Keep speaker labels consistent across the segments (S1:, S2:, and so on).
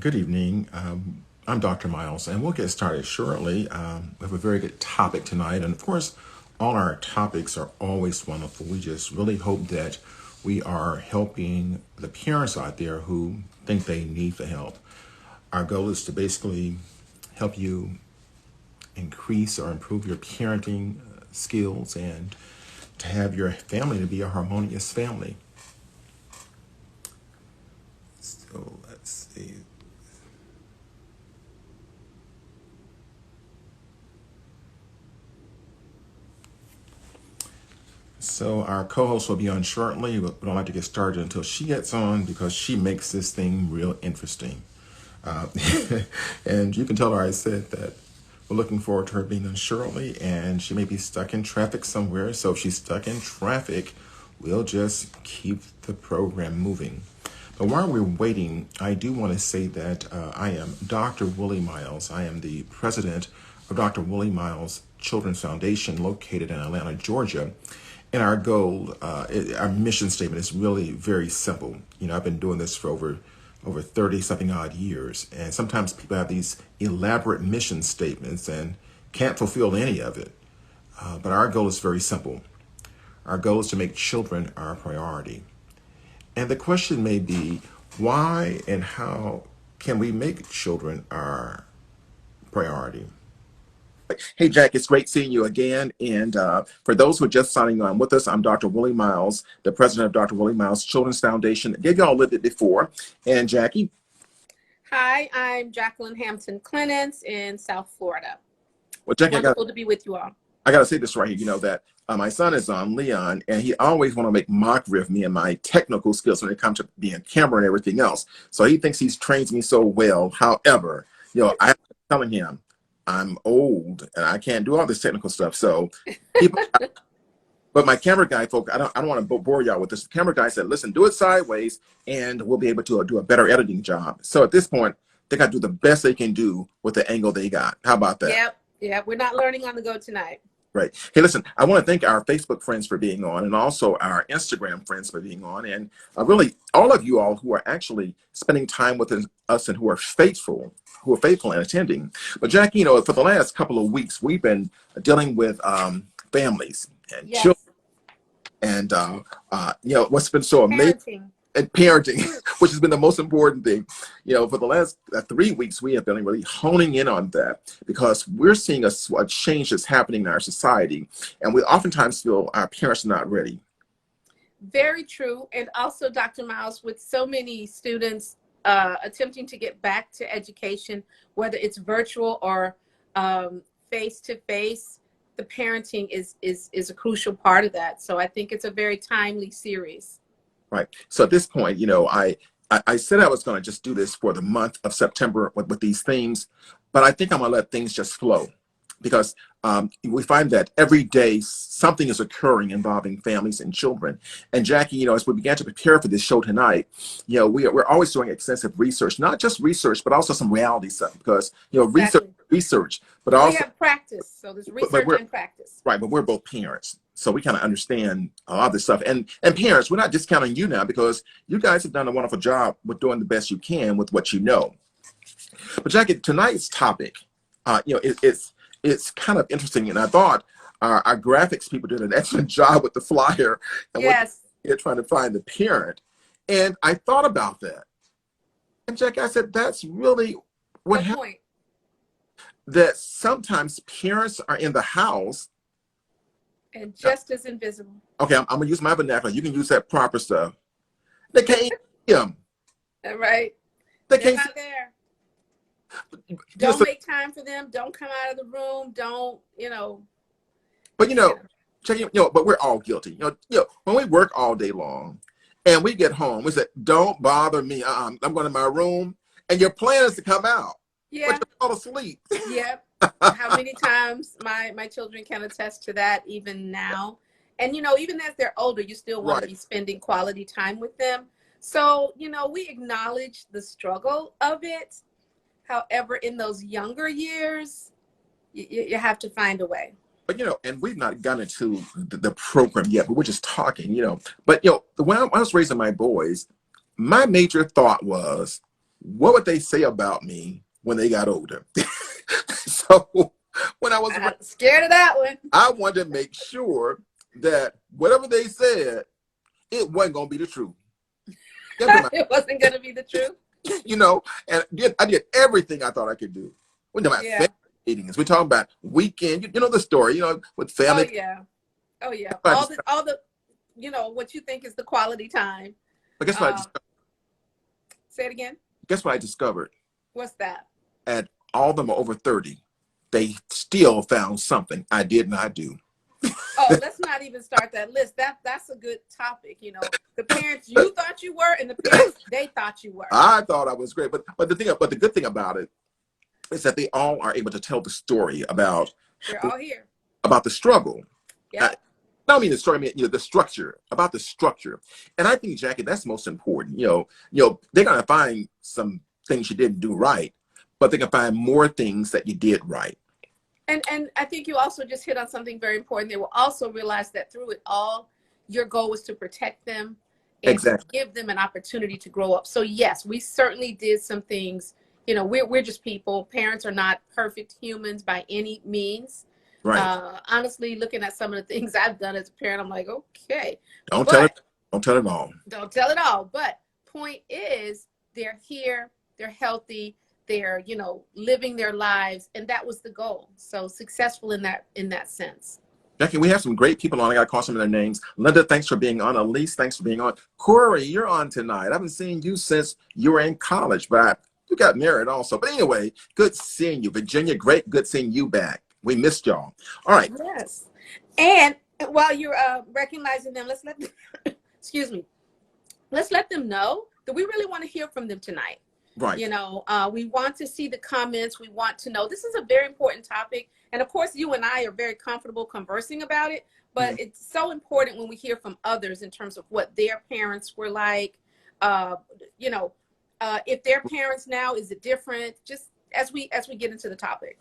S1: Good evening. I'm Dr. Miles, and we'll get started shortly. We have a very good topic tonight, and of course, all our topics are always wonderful. We just really hope that we are helping the parents out there who think they need the help. Our goal is to basically help you increase or improve your parenting skills and to have your family to be a harmonious family. So let's see. So our co-host will be on shortly, but we don't like to get started until she gets on because she makes this thing real interesting. Uh, and you can tell her I said that we're looking forward to her being on shortly, and she may be stuck in traffic somewhere. So if she's stuck in traffic, we'll just keep the program moving. But while we're waiting, I do want to say that I am Dr. Willie Miles. I am the president of Dr. Willie Miles Children's Foundation located in Atlanta, Georgia. And our goal, our mission statement is really very simple. You know, I've been doing this for over 30 something odd years. And sometimes people have these elaborate mission statements and can't fulfill any of it. But our goal is very simple. Our goal is to make children our priority. And the question may be, why and how can we make children our priority? Hey, Jack, it's great seeing you again. And for those who are just signing on with us, I'm Dr. Willie Miles, the president of Dr. Willie Miles Children's Foundation. Gave y'all lived it before. And Jackie?
S2: Hi, I'm Jacqueline Hampton Clements in South Florida.
S1: Well, Jackie,
S2: Wonderful to be with you all.
S1: I got to say this right here. You know that my son is on Leon, and he always want to make mockery of me and my technical skills when it comes to being camera and everything else. So he thinks he's trained me so well. However, I'm telling him, I'm old and I can't do all this technical stuff. So, but my camera guy, folks, I don't want to bore y'all with this. The camera guy said, listen, do it sideways and we'll be able to do a better editing job. So at this point, they got to do the best they can do with the angle they got. How about that?
S2: Yep. We're not learning on the go tonight.
S1: Right. Hey, listen, I want to thank our Facebook friends for being on and also our Instagram friends for being on. And really all of you all who are actually spending time with us and who are faithful and attending. But Jackie, you know, for the last couple of weeks, we've been dealing with families and children. And, what's been so amazing. And parenting, which has been the most important thing. You know, for the last 3 weeks, we have been really honing in on that because we're seeing a change that's happening in our society. And we oftentimes feel our parents are not ready.
S2: Very true. And also, Dr. Miles, with so many students attempting to get back to education, whether it's virtual or face-to-face, the parenting is a crucial part of that. So I think it's a very timely series.
S1: Right. So at this point, you know, I said I was going to just do this for the month of September with these themes, but I think I'm going to let things just flow because we find that every day something is occurring involving families and children. And Jackie, you know, as we began to prepare for this show tonight, you know, we're always doing extensive research, not just research, but also some reality stuff because, you know, research, but also
S2: we have practice. So there's research and practice.
S1: Right. But we're both parents. So we kind of understand a lot of this stuff. And parents, we're not discounting you now because you guys have done a wonderful job with doing the best you can with what you know. But Jackie, tonight's topic, it's kind of interesting. And I thought our graphics people did an excellent job with the flyer. And you're trying to find the parent. And I thought about that. And Jackie, I said, that's really what happened. That sometimes parents are in the house.
S2: And just as invisible.
S1: Okay, I'm going to use my vernacular. You can use that proper stuff. They can't see them.
S2: Right.
S1: They're
S2: not there. Don't make time for them. Don't come out of the room. Don't,
S1: But, but we're all guilty. You know, when we work all day long and we get home, we say, don't bother me. I'm going to my room. And your plan is to come out.
S2: Yeah.
S1: But you fall asleep.
S2: Yep. How many times my children can attest to that even now. And, even as they're older, you still want to be spending quality time with them. So, we acknowledge the struggle of it. However, in those younger years, you have to find a way.
S1: But, and we've not gotten into the program yet, but we're just talking, But, when I was raising my boys, my major thought was, what would they say about me when they got older? So when I was
S2: I'm scared of that one.
S1: I wanted to make sure that whatever they said, it wasn't going to be the truth.
S2: It wasn't going to be the truth.
S1: You know, and I did everything I thought I could do. We're talking about family meetings. We're talking about weekend. You know the story, you know, with family.
S2: Oh, yeah. Oh, yeah. All the, you know, what you think is the quality time.
S1: But guess what I discovered?
S2: Say it again.
S1: Guess what I discovered?
S2: What's that?
S1: And all of them are over 30. They still found something I did not do.
S2: Oh, let's not even start that list. That's a good topic. You know, the parents you thought you were and the parents they thought you were.
S1: I thought I was great, but the good thing about it is that they all are able to tell the story about.
S2: They're all here
S1: about the struggle.
S2: Yeah.
S1: I don't mean the story. I mean, you know, the structure, about the structure. And I think, Jackie, that's most important. You know, they're gonna find some things you didn't do right, but they can find more things that you did right.
S2: And I think you also just hit on something very important. They will also realize that through it all, your goal was to protect them and to give them an opportunity to grow up. So yes, we certainly did some things. You know, we're just people. Parents are not perfect humans by any means.
S1: Right.
S2: Honestly, looking at some of the things I've done as a parent, I'm like, okay.
S1: Don't tell it all.
S2: Don't tell it all. But point is, they're here, they're healthy, they're, you know, living their lives, and that was the goal. So successful in that sense.
S1: Jackie, we have some great people on. I got to call some of their names. Linda, thanks for being on. Elise, thanks for being on. Corey, you're on tonight. I haven't seen you since you were in college, but you got married also. But anyway, good seeing you. Virginia, great. Good seeing you back. We missed y'all. All right.
S2: Yes. And while you're recognizing them, let's let them, excuse me, let's let them know that we really want to hear from them tonight.
S1: Right.
S2: You know, we want to see the comments. We want to know. This is a very important topic. And of course, you and I are very comfortable conversing about it. But it's so important when we hear from others in terms of what their parents were like. You know, if their parents now, is it different? Just as we get into the topic.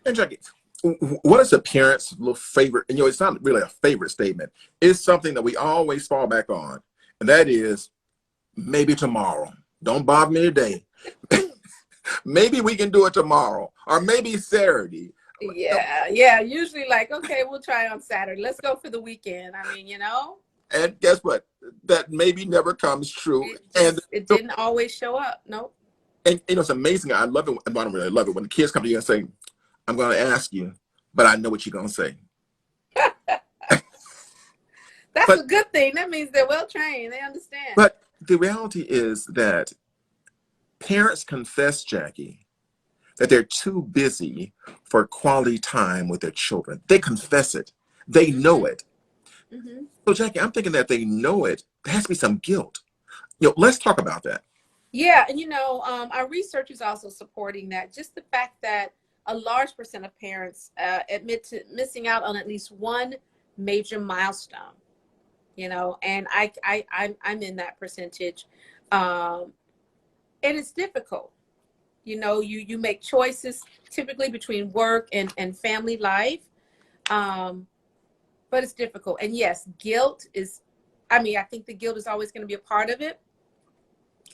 S1: And Jackie, what is a parent's little favorite? And, you know, it's not really a favorite statement. It's something that we always fall back on. And that is, maybe tomorrow. Don't bother me today. Maybe we can do it tomorrow, or maybe Saturday.
S2: Yeah. Usually like, okay, we'll try on Saturday. Let's go for the weekend. I mean, you know.
S1: And guess what? That maybe never comes true.
S2: It didn't always show up. Nope.
S1: And you know, it's amazing. I love it. I don't really love it when the kids come to you and say, I'm going to ask you, but I know what you're going to say.
S2: That's a good thing. That means they're well trained. They understand.
S1: But the reality is that parents confess, Jackie, that they're too busy for quality time with their children. They confess it. They know it. Mm-hmm. So, Jackie, I'm thinking that they know it. There has to be some guilt. You know, let's talk about that.
S2: Yeah, and you know, our research is also supporting that. Just the fact that a large percent of parents admit to missing out on at least one major milestone. You know, and I'm in that percentage, and it's difficult. You know, you make choices typically between work and family life, but it's difficult. And yes, guilt is. I mean, I think the guilt is always going to be a part of it.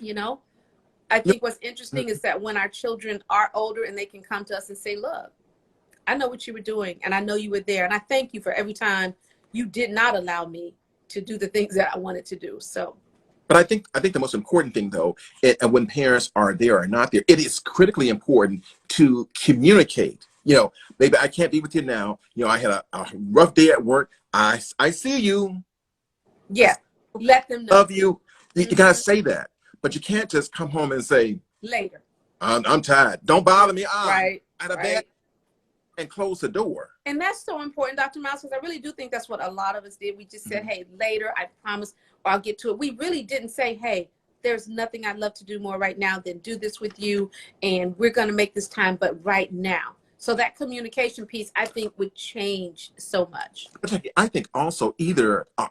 S2: You know, I think what's interesting is that when our children are older and they can come to us and say, "Look, I know what you were doing, and I know you were there, and I thank you for every time you did not allow me to do the things that I wanted to do." So,
S1: but I think the most important thing, though, and when parents are there or not there, it is critically important to communicate. You know, maybe I can't be with you now. You know, I had a rough day at work. I see you.
S2: Yeah, let them know.
S1: Love you. You gotta say that, but you can't just come home and say
S2: later.
S1: I'm tired. Don't bother me.
S2: Right.
S1: Out of bed. And close the door.
S2: And that's so important, Dr. Miles, because I really do think that's what a lot of us did. We just said, hey, later, I promise, or I'll get to it. We really didn't say, hey, there's nothing I'd love to do more right now than do this with you, and we're going to make this time, but right now. So that communication piece, I think, would change so much.
S1: I think also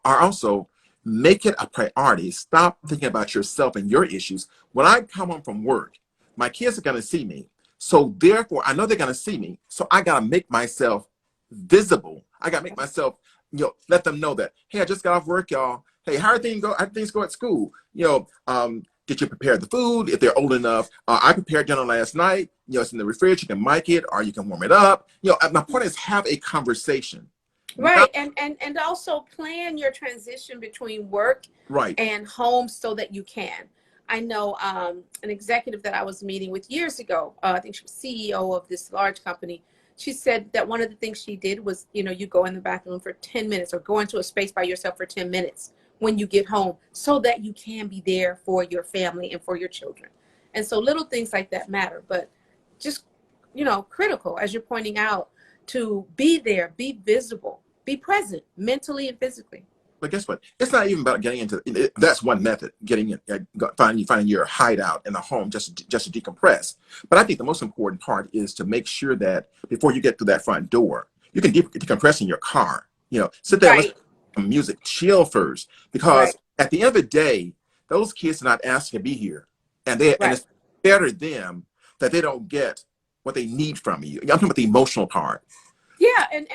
S1: also make it a priority. Stop thinking about yourself and your issues. When I come home from work, my kids are going to see me. So therefore, I know they're going to see me. So I got to make myself visible. I got to make myself, you know, let them know that, hey, I just got off work, y'all. Hey, how are things go? How things go at school? You know, Did you prepare the food? If they're old enough, I prepared dinner last night. You know, it's in the refrigerator. You can mic it or you can warm it up. You know, my point is have a conversation.
S2: Right.
S1: Not,
S2: And also plan your transition between work
S1: right.
S2: and home so that you can. I know an executive that I was meeting with years ago, I think she was CEO of this large company. She said that one of the things she did was, you know, you go in the bathroom for 10 minutes or go into a space by yourself for 10 minutes when you get home so that you can be there for your family and for your children. And so little things like that matter, but just, you know, critical, as you're pointing out, to be there, be visible, be present mentally and physically.
S1: But guess what? It's not even about getting into it. That's one method, getting in, finding your hideout in the home just to decompress. But I think the most important part is to make sure that before you get to that front door, you can decompress in your car. You know, sit there, listen
S2: Right,
S1: to some music, chill first, because
S2: right,
S1: at the end of the day, those kids are not asking to be here, and
S2: right.
S1: it's better them that they don't get what they need from you. I'm talking about the emotional part.
S2: Yeah, and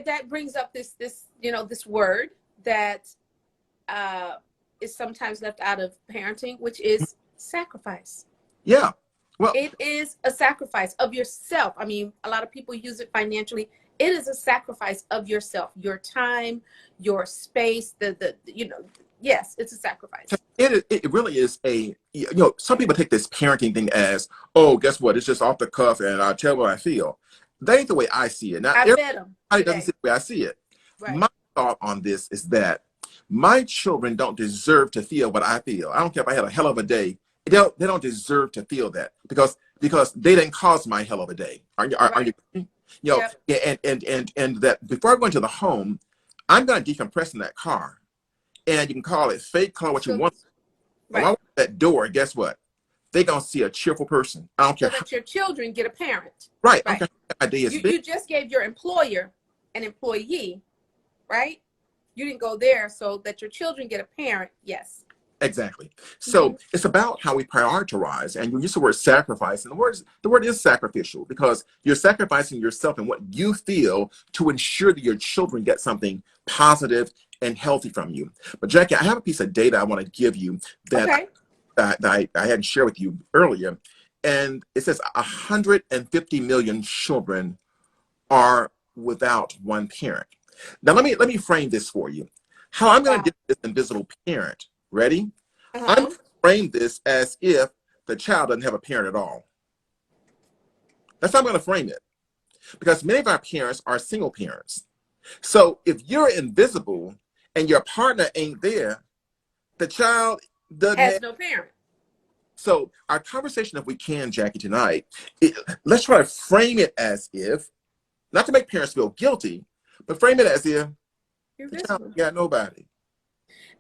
S2: that brings up this you know, this word that is sometimes left out of parenting, which is sacrifice.
S1: Yeah. Well,
S2: It is a sacrifice of yourself. I mean, a lot of people use it financially. It is a sacrifice of yourself, your time, your space, the you know, yes, it's a sacrifice.
S1: it really is a, you know, some people take this parenting thing as, oh, guess what, it's just off the cuff and I tell what I feel. That ain't the way I see it. Not
S2: I met them
S1: everybody doesn't see
S2: today.
S1: it the way I see it.
S2: Right.
S1: My thought on this is that my children don't deserve to feel what I feel. I don't care if I had a hell of a day. They don't deserve to feel that because they didn't cause my hell of a day. Are you
S2: Right.
S1: you know,
S2: Yep.
S1: yeah, and that before I go into the home, I'm gonna decompress in that car. And you can call it fake, call it what you
S2: So
S1: want. But when I
S2: right.
S1: walk out that door, guess what? They're gonna see a cheerful person. I don't care
S2: So
S1: how
S2: that your children get a parent.
S1: right, I don't
S2: Right.
S1: care how my day has
S2: You
S1: been.
S2: you just gave your employer an employee, right? You didn't go there so that your children get a parent. Yes.
S1: Exactly.
S2: Hmm.
S1: So it's about how we prioritize. And you use the word sacrifice, and the word is sacrificial because you're sacrificing yourself and what you feel to ensure that your children get something positive and healthy from you. But Jackie, I have a piece of data I want to give you that
S2: Okay.
S1: I hadn't shared with you earlier. And it says 150 million children are without one parent. Now let me frame this for you. How I'm going to
S2: Wow.
S1: do this invisible parent. Ready? I'm going
S2: Uh-huh.
S1: to frame this as if the child doesn't have a parent at all. That's how I'm going to frame it. Because many of our parents are single parents. So if you're invisible and your partner ain't there, the child doesn't
S2: Has
S1: have.
S2: no parent.
S1: So our conversation, if we can, Jackie, tonight, let's try to frame it as if, not to make parents feel guilty, but frame it as if
S2: You're
S1: the child
S2: visible.
S1: got nobody.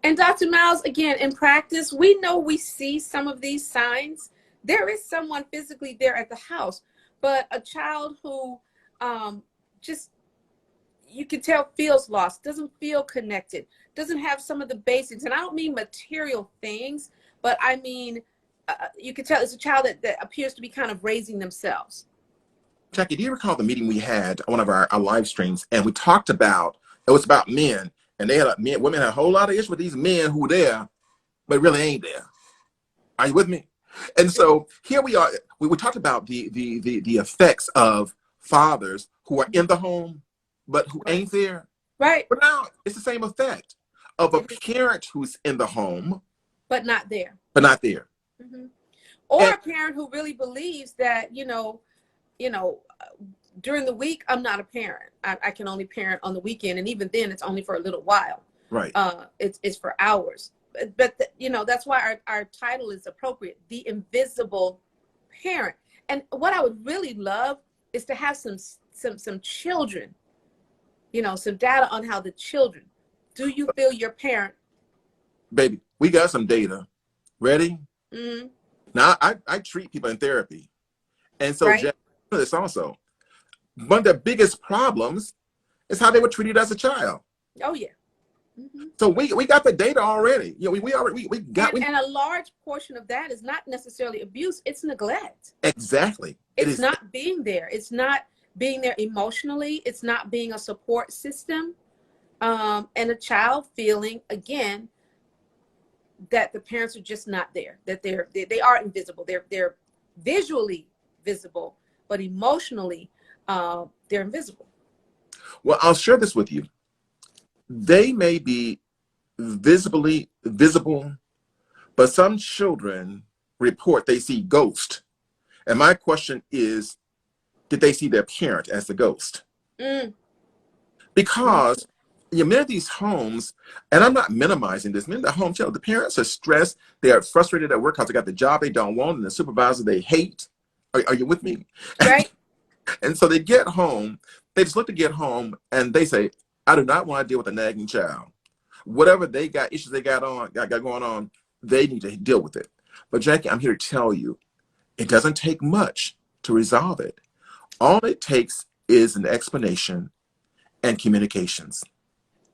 S2: And Dr. Miles, again, in practice, we know we see some of these signs. There is someone physically there at the house, but a child who just, you can tell, feels lost, doesn't feel connected, doesn't have some of the basics. And I don't mean material things, but I mean, you can tell it's a child that appears to be kind of raising themselves.
S1: Jackie, do you recall the meeting we had on one of our live streams, and we talked about, it was about men, and women had a whole lot of issues with these men who were there, but really ain't there. Are you with me? And so here we are. We talked about the effects of fathers who are in the home, but who
S2: Right.
S1: ain't there.
S2: Right.
S1: But now it's the same effect of a
S2: It is,
S1: parent who's in the home,
S2: but not there.
S1: but not there.
S2: Hmm. Or
S1: And
S2: a parent who really believes that, you know, during the week, I'm not a parent. I can only parent on the weekend. And even then, it's only for a little while.
S1: right,
S2: It's for hours. But you know, that's why our title is appropriate, the invisible parent. And what I would really love is to have some children, you know, some data on how the children, do you feel your parent?
S1: baby, we got some data. Ready?
S2: Mm,
S1: Now I treat people in therapy. And so
S2: right?
S1: Jack, this also. One of the biggest problems is how they were treated as a child.
S2: Oh yeah. Hmm.
S1: So we got the data already. You know, we already we got we
S2: And a large portion of that is not necessarily abuse, it's neglect.
S1: exactly. It
S2: It's
S1: is
S2: not being there. It's not being there emotionally. It's not being a support system. And a child feeling, again, that the parents are just not there, that they are invisible. They're visually visible, but emotionally they're invisible.
S1: Well, I'll share this with you. They may be visibly visible, but some children report they see ghosts. And my question is, did they see their parent as the ghost?
S2: Mm.
S1: Because many of these homes, and I'm not minimizing this, many of the homes, the parents are stressed, they are frustrated at work because they got the job they don't want and the supervisor they hate. Are you with me?
S2: Right.
S1: And so they get home, they just look to get home and they say, I do not want to deal with a nagging child. Whatever they got, issues they got going on, they need to deal with it. But Jackie, I'm here to tell you, it doesn't take much to resolve it. All it takes is an explanation and communications.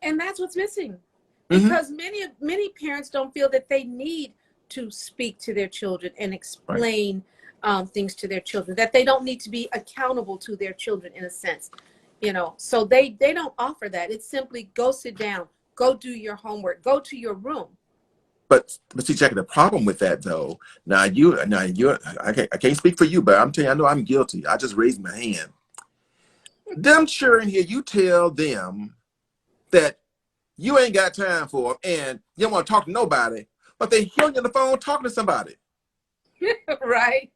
S2: And that's what's missing, because many parents don't feel that they need to speak to their children and explain things to their children, that they don't need to be accountable to their children in a sense, so they don't offer that. It's simply go sit down, go do your homework, go to your room.
S1: But see, Jackie, the problem with that though, I can't speak for you, but I'm telling you, I know I'm guilty. I just raised my hand. Them children here, you tell them that you ain't got time for them and you don't want to talk to nobody, but they hear you on the phone talking to somebody.
S2: Right.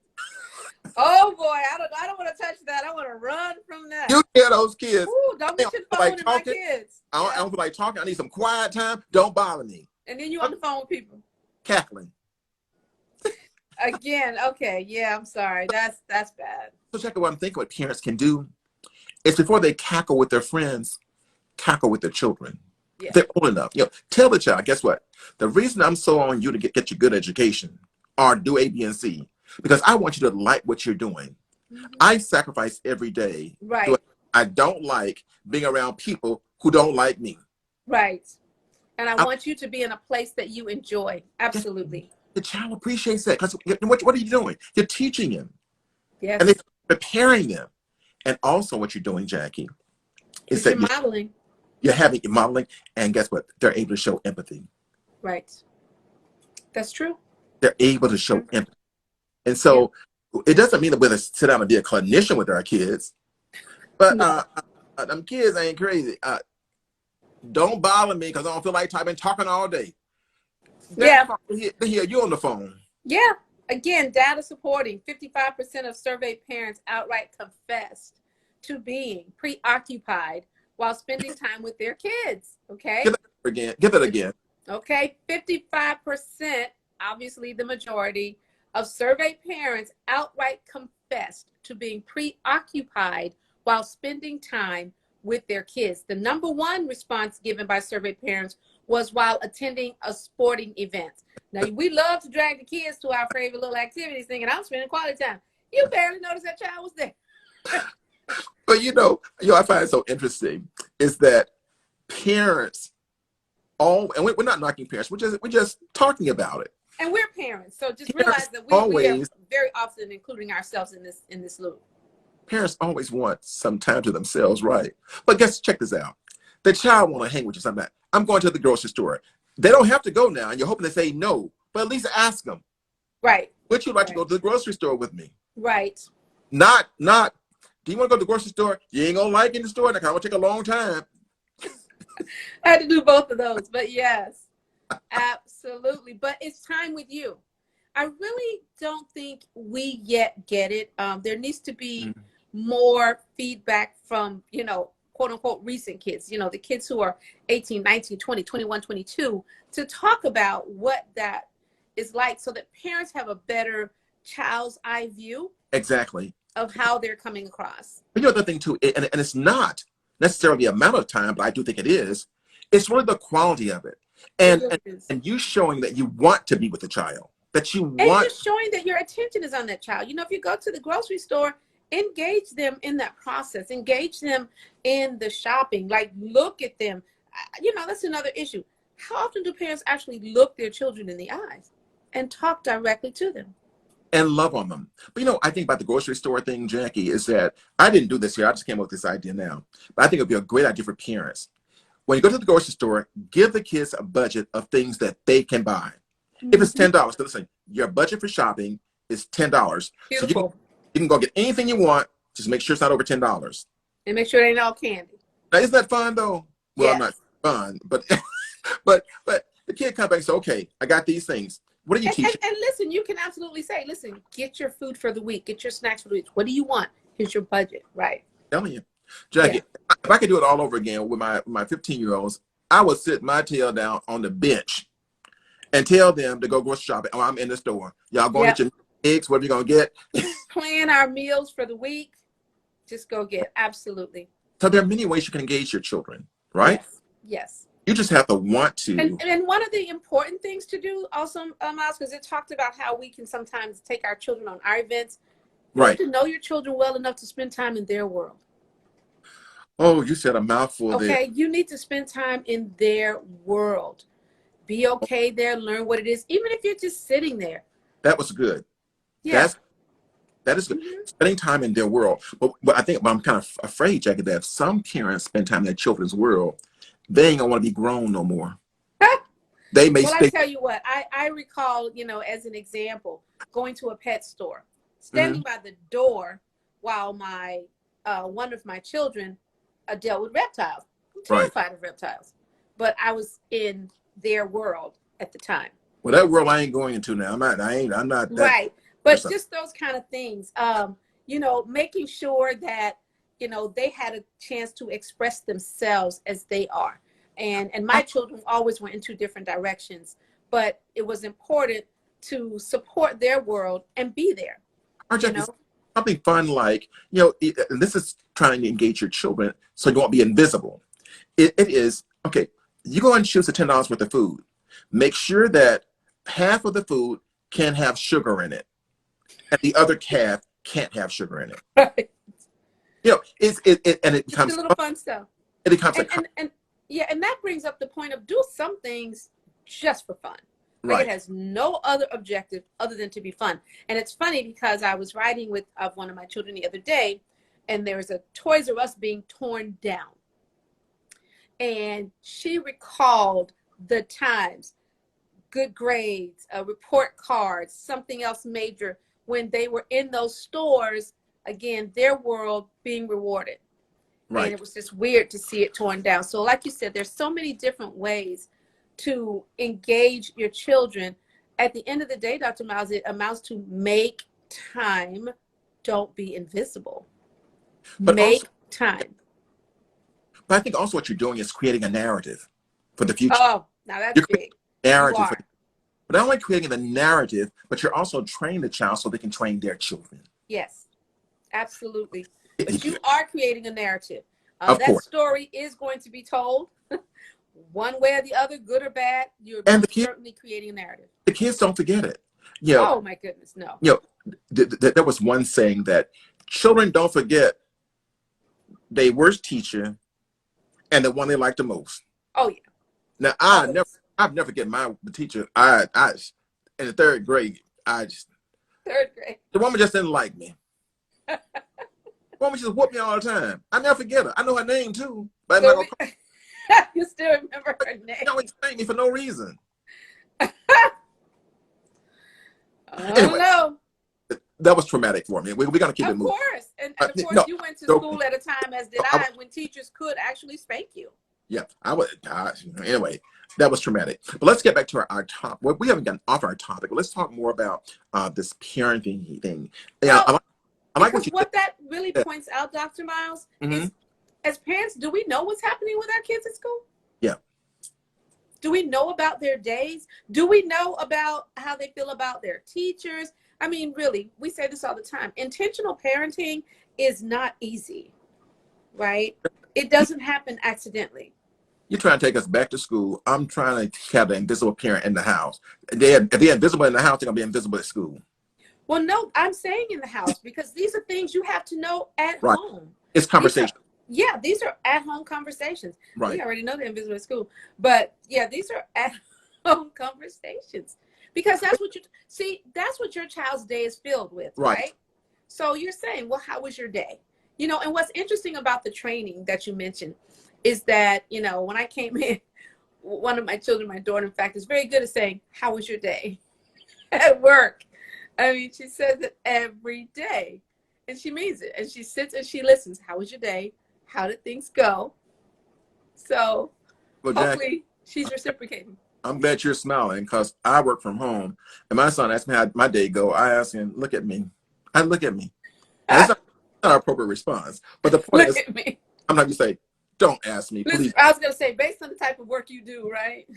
S2: Oh boy, I don't want to touch that. I want to run from that.
S1: You tell those kids,
S2: ooh, don't get your phone in my kids.
S1: I don't feel like talking. I need some quiet time. Don't bother me.
S2: And then you on the phone with people
S1: cackling.
S2: Again, okay, yeah, I'm sorry. That's bad.
S1: So check out what I'm thinking what parents can do is before they cackle with their friends, cackle with their children. Yeah. They're old enough. Tell the child, guess what? The reason I'm so on you to get you good education or do A, B, and C, because I want you to like what you're doing. I sacrifice every day.
S2: Right.
S1: I don't like being around people who don't like me.
S2: Right. And I want you to be in a place that you enjoy. Absolutely.
S1: The child appreciates that because what are you doing? You're teaching him.
S2: Yes.
S1: And they're preparing them. And also what you're doing, Jackie, is that
S2: you're modeling.
S1: You're modeling. And guess what? They're able to show empathy.
S2: Right. That's true.
S1: They're able to show empathy. And so it doesn't mean that we're going to sit down and be a clinician with our kids. But them kids ain't crazy. Don't bother me because I don't feel like talking all day.
S2: Yeah.
S1: They hear you on the phone.
S2: Yeah. Again, data supporting 55% of surveyed parents outright confessed to being preoccupied while spending time with their kids. Okay.
S1: Give it again.
S2: Okay. 55%, obviously the majority of surveyed parents outright confessed to being preoccupied while spending time with their kids. The number one response given by surveyed parents was while attending a sporting event. Now, we love to drag the kids to our favorite little activities thinking I'm spending quality time. You barely noticed that child was there.
S1: But I find it so interesting is that parents and we're not knocking parents, we're just talking about it.
S2: And we're parents, so just realize that we are very often including ourselves in this loop.
S1: Parents always want some time to themselves, right? But check this out. The child want to hang with you sometime. I'm going to the grocery store. They don't have to go now, and you're hoping they say no, but at least ask them.
S2: Right.
S1: Would you like to go to the grocery store with me?
S2: Right.
S1: Not, do you want to go to the grocery store? You ain't going to like it in the store. That kind of take a long time.
S2: I had to do both of those, but yes, absolutely. But it's time with you. I really don't think we yet get it. There needs to be more feedback from, quote unquote, recent kids, the kids who are 18, 19, 20, 21, 22, to talk about what that is like so that parents have a better child's eye view.
S1: Exactly.
S2: Of how they're coming across.
S1: But the other thing too, and it's not necessarily the amount of time, but I do think it is, it's really the quality of it. And you showing that you want to be with the child, that you want. And
S2: you're showing that your attention is on that child. If you go to the grocery store, engage them in that process, engage them in the shopping, look at them. That's another issue. How often do parents actually look their children in the eyes and talk directly to them?
S1: And love on them. But I think about the grocery store thing, Jackie, is that I didn't do this here. I just came up with this idea now. But I think it'd be a great idea for parents. When you go to the grocery store, give the kids a budget of things that they can buy. If it's $10, listen, your budget for shopping is $10. So
S2: Beautiful.
S1: you can go get anything you want. Just make sure it's not over $10.
S2: And make sure it ain't all candy.
S1: Now, isn't that fun though? Well,
S2: Yes.
S1: I'm not fun, but but the kid comes back and says, okay, I got these things. What are you teaching?
S2: And listen, you can absolutely say, listen, get your food for the week, get your snacks for the week. What do you want? Here's your budget, right?
S1: I'm telling you, Jackie, if I could do it all over again with my 15-year-olds, I would sit my tail down on the bench and tell them to go grocery shopping. Oh, I'm in the store. Y'all go get your eggs, whatever you're going to get.
S2: Plan our meals for the week. Just go get. Absolutely.
S1: So there are many ways you can engage your children, right?
S2: Yes.
S1: You just have to want to.
S2: And one of the important things to do also, Miles, because it talked about how we can sometimes take our children on our events. You have to know your children well enough to spend time in their world.
S1: Oh, you said a mouthful there.
S2: Okay, you need to spend time in their world. Be okay there, learn what it is, even if you're just sitting there.
S1: That was good.
S2: Yeah.
S1: That is good. Spending time in their world. But I think I'm kind of afraid, Jackie, that if some parents spend time in their children's world, they ain't gonna want to be grown no more. They may
S2: I tell you what, I recall, as an example, going to a pet store, standing by the door while one of my children dealt with reptiles. I'm terrified of reptiles, but I was in their world at the time.
S1: Well, that world I ain't going into now. I'm not that.
S2: Right. But just those kind of things, making sure that, they had a chance to express themselves as they are. And my children always went in two different directions, but it was important to support their world and be there.
S1: Something fun like, and this is trying to engage your children so you won't be invisible. It is, okay, you go and choose the $10 worth of food. Make sure that half of the food can have sugar in it and the other half can't have sugar in it.
S2: Right.
S1: It becomes
S2: a little fun stuff.
S1: It becomes
S2: and that brings up the point of do some things just for fun.
S1: Right.
S2: It has no other objective other than to be fun. And it's funny because I was riding with one of my children the other day, and there was a Toys R Us being torn down. And she recalled the times, good grades, report cards, something else major, when they were in those stores, again, their world being rewarded. Right. And it was just weird to see it torn down. So like you said, there's so many different ways to engage your children. At the end of the day, Dr. Miles, it amounts to make time. Don't be invisible. But make time.
S1: But I think also what you're doing is creating a narrative for the future.
S2: Oh, now that's big.
S1: Narrative. But not only creating the narrative, but you're also training the child so they can train their children.
S2: Yes, absolutely. But you are creating a narrative.
S1: Of
S2: that
S1: course.
S2: Story is going to be told one way or the other, good or bad. You're certainly creating a narrative.
S1: The kids don't forget it.
S2: Oh my goodness, no.
S1: There was one saying that children don't forget their worst teacher and the one they like the most.
S2: Oh yeah.
S1: Now I've never forget the teacher. I in the third grade,
S2: third grade.
S1: The woman just didn't like me. The woman just whooped me all the time. I never forget her. I know her name too, but
S2: you still remember her name.
S1: She always spanked me for no reason.
S2: Anyway, no.
S1: That was traumatic for me. We're going to keep it moving.
S2: Of course. And of course, you went to school at a time, as did I, when teachers could actually spank you.
S1: Yeah, I would. Anyway, that was traumatic. But let's get back to our topic. Well, we haven't gotten off our topic, but let's talk more about this parenting thing. Yeah, I like what
S2: that really points out, Dr. Miles, is as parents, do we know what's happening with our kids at school?
S1: Yeah.
S2: Do we know about their days? Do we know about how they feel about their teachers? I mean, really, we say this all the time. Intentional parenting is not easy, right? It doesn't happen accidentally.
S1: You're trying to take us back to school. I'm trying to have the invisible parent in the house. If they're invisible in the house, they're going to be invisible at school.
S2: Well, no, I'm saying in the house because these are things you have to know at home.
S1: It's conversation.
S2: These are at-home conversations.
S1: Right.
S2: We already know they're invisible at school. But, these are at-home conversations. Because that's what your child's day is filled with, right? So you're saying, well, how was your day? And what's interesting about the training that you mentioned is that, when I came in, one of my children, my daughter, in fact, is very good at saying, "How was your day?" at work. I mean, she says it every day, and she means it. And she sits and she listens. How was your day? How did things go? So
S1: Well, Jack,
S2: hopefully she's reciprocating.
S1: I'm glad you're smiling because I work from home, and my son asked me how my day go. I ask him, "Look at me." I look at me, and it's not an appropriate response. But the point
S2: Look
S1: is,
S2: at me.
S1: I'm not going to say, "Don't ask me,
S2: Listen,
S1: please."
S2: I was going to say, based on the type of work you do, right?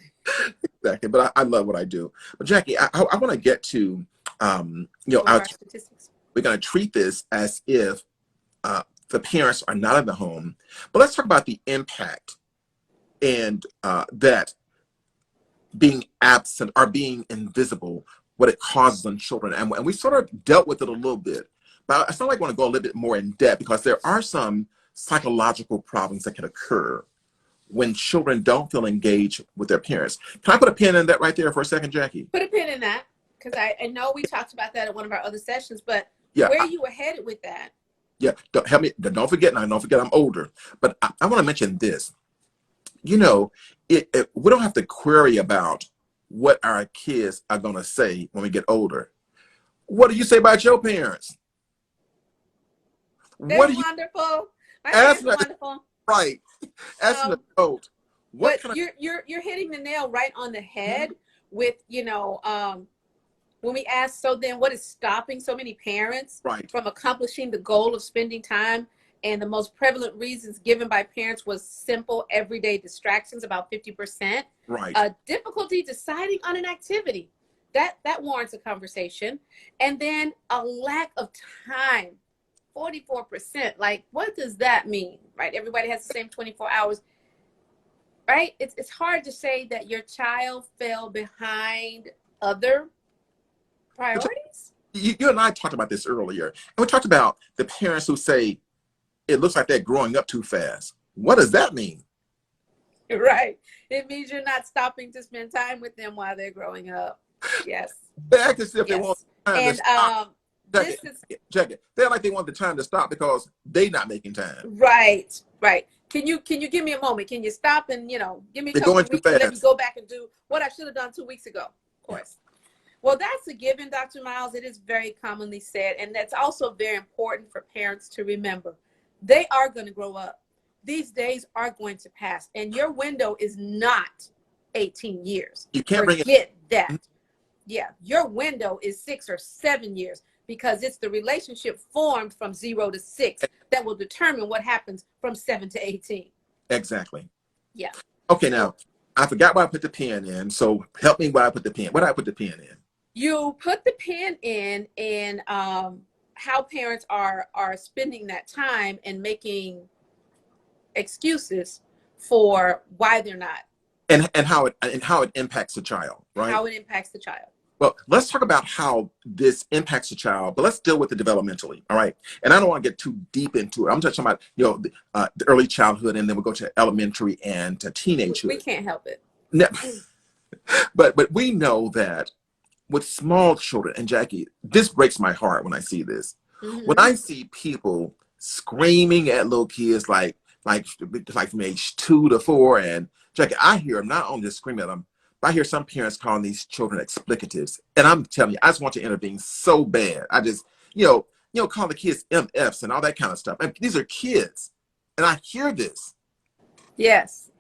S1: Exactly, but I love what I do. But Jackie, I want to get to,
S2: One of our statistics.
S1: we're going to treat this as if the parents are not in the home. But let's talk about the impact and that being absent or being invisible, what it causes on children. And we sort of dealt with it a little bit. But I still like want to go a little bit more in depth because there are some psychological problems that can occur when children don't feel engaged with their parents. Can I put a pin in that right there for a second, Jackie?
S2: Put a pin in that, because I know we talked about that at one of our other sessions, but
S1: Yeah,
S2: where you were headed with that?
S1: yeah. Don't help me. Don't forget now. Don't forget I'm older. But I want to mention this. You know, we don't have to query about what our kids are going to say when we get older. What do you say about your parents?
S2: They're
S1: What do you
S2: wonderful. My
S1: ask
S2: parents are wonderful.
S1: right? As an adult, what
S2: But
S1: kind
S2: you're hitting the nail right on the head with, when we ask, so then what is stopping so many parents
S1: right?
S2: from accomplishing the goal of spending time? And the most prevalent reasons given by parents was simple everyday distractions, about 50%.
S1: Right.
S2: Difficulty deciding on an activity. That warrants a conversation. And then a lack of time, 44%. Like, what does that mean? Right? Everybody has the same 24 hours. Right? It's hard to say that your child fell behind other priorities.
S1: You and I talked about this earlier. And we talked about the parents who say, it looks like they're growing up too fast. What does that mean?
S2: Right. It means you're not stopping to spend time with them while they're growing up. Yes.
S1: They act as if they
S2: Yes.
S1: want time
S2: And
S1: to stop.
S2: this is
S1: Check it. They're like they want the time to stop because they're not making time.
S2: right. Can you give me a moment? Can you stop and give me a
S1: They're
S2: couple
S1: going
S2: of
S1: too
S2: weeks and let me
S1: fast.
S2: go back and do what I should have done 2 weeks ago? Of course. Well, that's a given, Dr. Miles. It is very commonly said, and that's also very important for parents to remember. They are going to grow up. These days are going to pass, and your window is not 18 years.
S1: You can't bring it.
S2: Forget that. Yeah, your window is 6 or 7 years because it's the relationship formed from 0 to 6 that will determine what happens from 7 to 18.
S1: Exactly.
S2: Yeah.
S1: Okay, now, I forgot why I put the pen in, so help me why I put the pen. What did I put the pen in?
S2: You put the pin in how parents are spending that time and making excuses for why they're not.
S1: And how it impacts the child, right?
S2: How it impacts the child.
S1: Well, let's talk about how this impacts the child, but let's deal with it developmentally, all right? And I don't want to get too deep into it. I'm talking about the early childhood, and then we'll go to elementary and to teenagehood.
S2: We can't help it.
S1: No. But we know that with small children, and Jackie, this breaks my heart when I see this.
S2: Mm-hmm.
S1: When I see people screaming at little kids like from age 2 to 4, and Jackie, I hear them not only just scream at them, but I hear some parents calling these children explicatives. And I'm telling you, I just want to intervene so bad. I just, call the kids MFs and all that kind of stuff. And these are kids. And I hear this.
S2: Yes.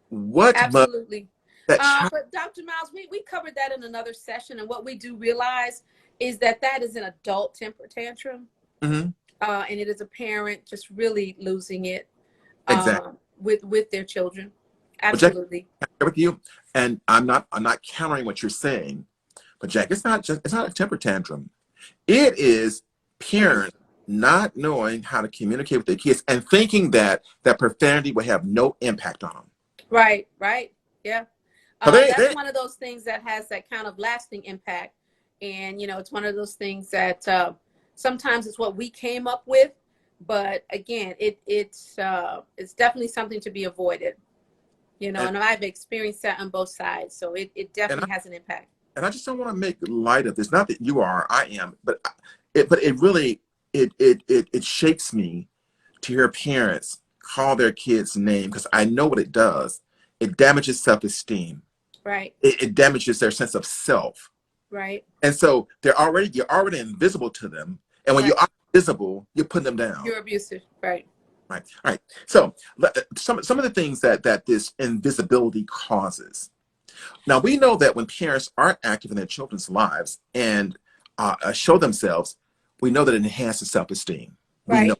S1: What?
S2: Absolutely.
S1: But
S2: Dr. Miles, we covered that in another session. And what we do realize is that is an adult temper tantrum.
S1: Mm-hmm.
S2: And it is a parent just really losing it
S1: exactly.
S2: with their children.
S1: Jack,
S2: Absolutely.
S1: I'm here with you, and I'm not countering what you're saying, but Jack, it's not a temper tantrum. It is parents not knowing how to communicate with their kids and thinking that profanity will have no impact on them.
S2: Right. Yeah. That's one of those things that has that kind of lasting impact, and it's one of those things that sometimes it's what we came up with, but again, it's definitely something to be avoided. And I've experienced that on both sides, so it definitely has an impact.
S1: And I just don't want to make light of this. Not that you are, I am, but it really it shakes me to hear parents call their kids' name, because I know what it does. it damages self-esteem.
S2: Right.
S1: It damages their sense of self.
S2: Right.
S1: And so you're already invisible to them. And when you
S2: Right.
S1: are visible, you're putting them down.
S2: You're abusive. Right.
S1: Right. All right. So some of the things that this invisibility causes. Now we know that when parents aren't active in their children's lives and show themselves, we know that it enhances self-esteem. We know.
S2: Right.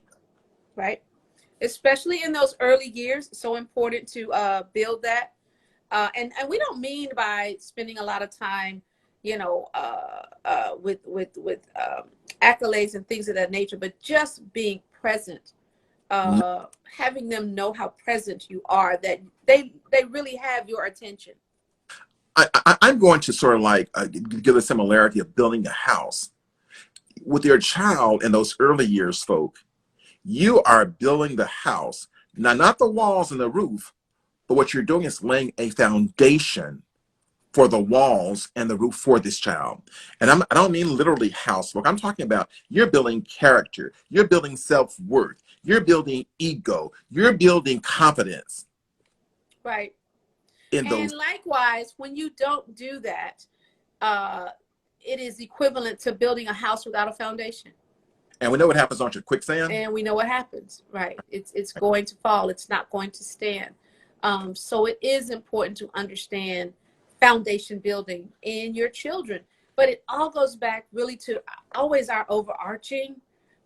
S2: Right. Especially in those early years, so important to build that. And we don't mean by spending a lot of time, with accolades and things of that nature, but just being present, having them know how present you are, that they really have your attention.
S1: I'm going to sort of like give a similarity of building a house with your child in those early years, folk. You are building the house, now not the walls and the roof, but what you're doing is laying a foundation for the walls and the roof for this child. And I don't mean literally housework. I'm talking about you're building character, you're building self-worth, you're building ego, you're building confidence
S2: Right.
S1: in those.
S2: And likewise, when you don't do that, uh, it is equivalent to building a house without a foundation.
S1: And we know what happens on your quicksand.
S2: And we know what happens, right? It's going to fall. It's not going to stand. So it is important to understand foundation building in your children. But it all goes back really to always our overarching,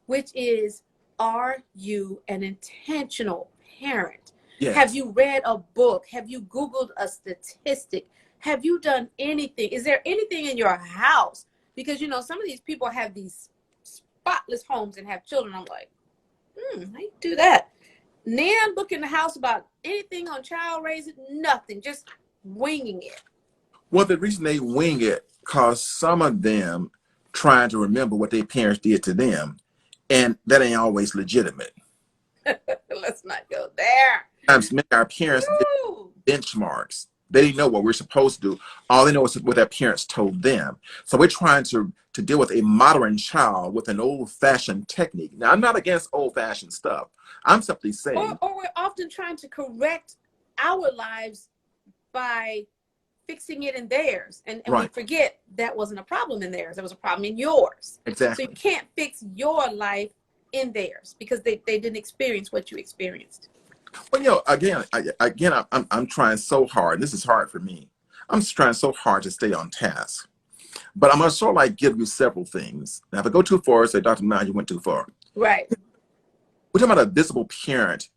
S2: which is, are you an intentional parent?
S1: Yes.
S2: Have you read a book? Have you Googled a statistic? Have you done anything? Is there anything in your house? Because, some of these people have these spotless homes and have children. I'm like, how you do that? Nan book in the house about anything on child raising, nothing, just winging it.
S1: Well, the reason they wing it, cause some of them trying to remember what their parents did to them, and that ain't always legitimate.
S2: Let's not go there.
S1: Sometimes our parents did benchmarks. They didn't know what we're supposed to do. All they know is what their parents told them. So we're trying to deal with a modern child with an old-fashioned technique. Now, I'm not against old-fashioned stuff. I'm simply saying.
S2: Or we're often trying to correct our lives by fixing it in theirs. And
S1: Right.
S2: we forget that wasn't a problem in theirs. It was a problem in yours.
S1: Exactly.
S2: So you can't fix your life in theirs because they didn't experience what you experienced.
S1: Well, again, I'm trying so hard. This is hard for me. I'm just trying so hard to stay on task. But I'm going to sort of like give you several things. Now, if I go too far, say, Dr. Now, you went too far.
S2: Right.
S1: We're talking about a visible parent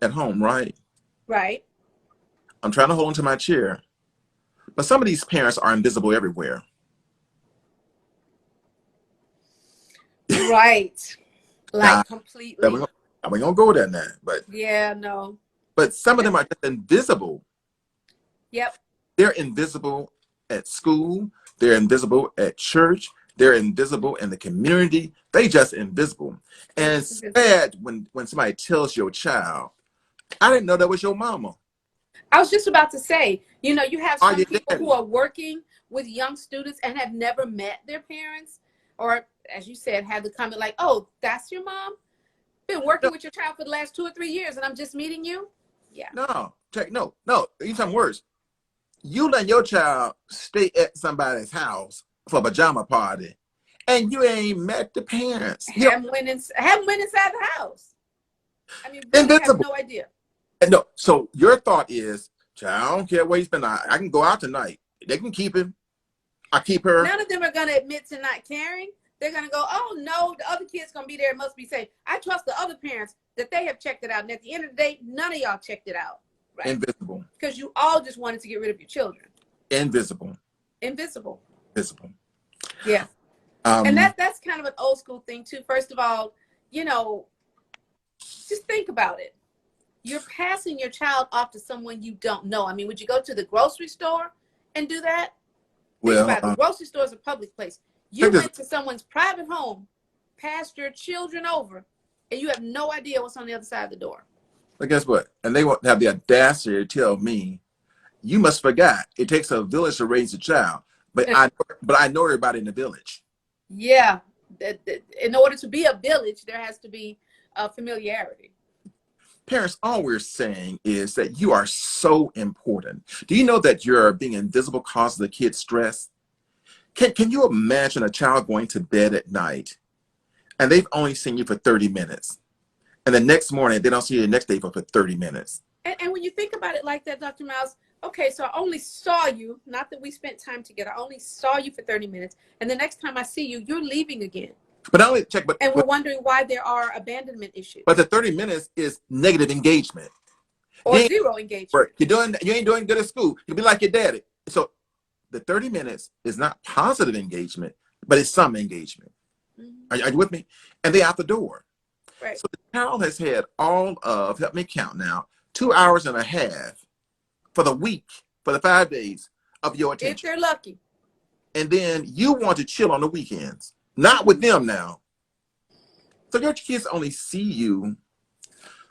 S1: at home, right?
S2: Right.
S1: I'm trying to hold onto my chair. But some of these parents are invisible everywhere.
S2: Right. Like completely.
S1: We're going to go there now. But
S2: yeah, no.
S1: But some of them are just invisible.
S2: Yep.
S1: They're invisible at school. They're invisible at church. They're invisible in the community. They just invisible. And it's sad when somebody tells your child, I didn't know that was your mama.
S2: I was just about to say, you have some people who are working with young students and have never met their parents, or as you said, have the comment like, oh, that's your mom? Been working with your child for the last 2 or 3 years and I'm just meeting you? Yeah.
S1: No. Even something worse. You let your child stay at somebody's house for a pajama party and you ain't met the parents.
S2: Haven't went inside the house. I mean, really have no idea.
S1: No, so your thought is, child, I don't care where he's been. I can go out tonight. They can keep him. I keep her.
S2: None of them are going to admit to not caring. They're going to go, oh, no, the other kid's going to be there. It must be safe. I trust the other parents that they have checked it out. And at the end of the day, none of y'all checked it out. Right?
S1: Invisible.
S2: Because you all just wanted to get rid of your children.
S1: Invisible.
S2: Visible. Yeah. And that's kind of an old school thing, too. First of all, just think about it. You're passing your child off to someone you don't know. I mean, would you go to the grocery store and do that?
S1: Well,
S2: think about it. The grocery store is a public place. You went to someone's private home, passed your children over, and you have no idea what's on the other side of the door.
S1: But guess what? And they won't have the audacity to tell me, you must forget it takes a village to raise a child. But I know everybody in the village.
S2: Yeah. In order to be a village, there has to be familiarity.
S1: Parents, all we're saying is that you are so important. Do you know that you're being invisible causes the kid's stress? Can you imagine a child going to bed at night and they've only seen you for 30 minutes? And the next morning, they don't see you the next day for 30 minutes.
S2: And when you think about it like that, Dr. Miles, okay, so I only saw you, not that we spent time together. I only saw you for 30 minutes. And the next time I see you, you're leaving again.
S1: But not only check,
S2: and we're wondering why there are abandonment issues.
S1: But the 30 minutes is negative engagement.
S2: Or zero engagement.
S1: You ain't doing good at school. You'll be like your daddy. So the 30 minutes is not positive engagement, but it's some engagement. Mm-hmm. Are you with me? And they're out the door.
S2: Right.
S1: So the child has had all of, help me count now, 2.5 hours for the week, for the 5 days of your attention.
S2: If they're lucky.
S1: And then you want to chill on the weekends. Not with them now. So your kids only see you.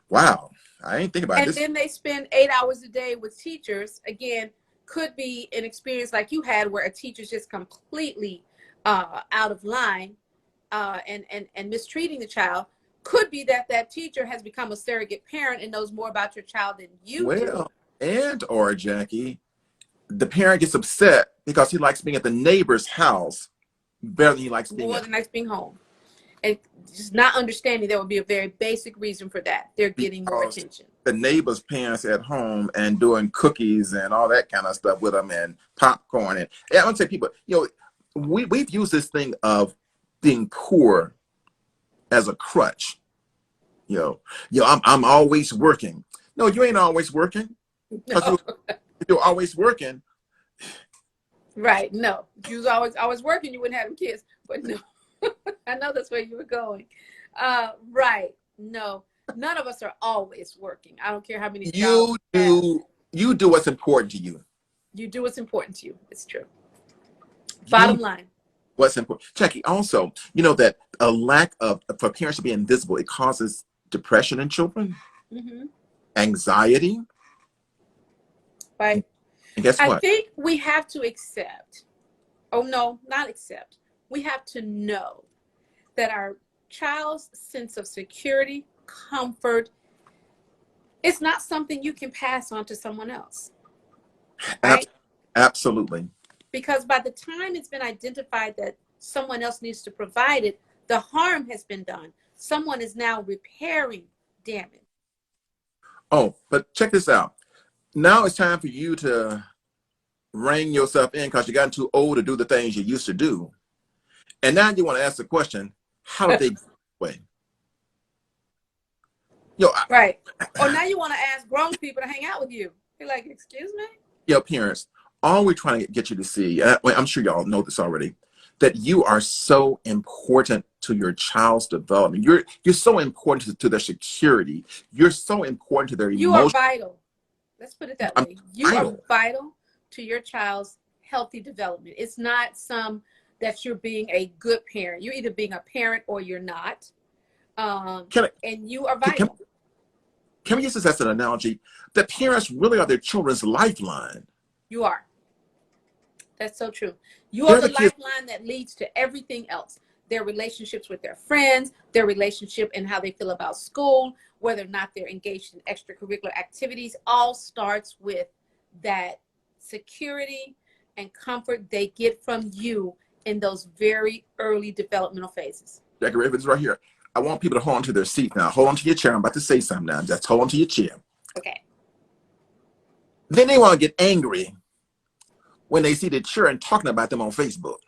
S1: Wow. I ain't think about this.
S2: And then they spend 8 hours a day with teachers. Again, could be an experience like you had where a teacher's just completely out of line and mistreating the child. Could be that teacher has become a surrogate parent and knows more about your child than you do.
S1: And or Jackie, the parent gets upset because he likes being at the neighbor's house better than he likes being
S2: being home. And just not understanding there would be a very basic reason for that. They're getting more attention.
S1: The neighbor's parents at home and doing cookies and all that kind of stuff with them and popcorn. And I want to say people, we've used this thing of being poor as a crutch. I'm always working. No, you ain't always working. No. If you're always working.
S2: Right. No, if you was always working, you wouldn't have them kids. But no, I know that's where you were going. Right. No, none of us are always working. I don't care how many jobs
S1: you do what's important to you.
S2: You do what's important to you. It's true. Bottom line.
S1: What's important, Jackie? Also, that a lack of for parents to be invisible, it causes depression in children, anxiety.
S2: Right.
S1: And guess what?
S2: I think we have to accept. Oh no, not accept. We have to know that our child's sense of security, comfort, is not something you can pass on to someone else. Right?
S1: Absolutely.
S2: Because by the time it's been identified that someone else needs to provide it, the harm has been done. Someone is now repairing damage.
S1: Oh, but check this out. Now it's time for you to rein yourself in because you gotten too old to do the things you used to do. And now you want to ask the question, how did they get away?
S2: Right. Or now you want to ask grown people to hang out with you. You're like, excuse me?
S1: Parents, all we're trying to get you to see, I'm sure y'all know this already, that you are so important to your child's development. You're so important to their security. You're so important to their emotions.
S2: You are vital. Let's put it that way. You are vital to your child's healthy development. It's not that you're being a good parent. You're either being a parent or you're not. And you are vital.
S1: Can we use this as an analogy? The parents really are their children's lifeline.
S2: You are. That's so true. You are the lifeline that leads to everything else. Their relationships with their friends, their relationship and how they feel about school, whether or not they're engaged in extracurricular activities, all starts with that security and comfort they get from you in those very early developmental phases.
S1: Jackie Ravens right here. I want people to hold on to their seat now. Hold on to your chair. I'm about to say something now. Just hold on to your chair.
S2: Okay.
S1: Then they want to get angry when they see the children talking about them on Facebook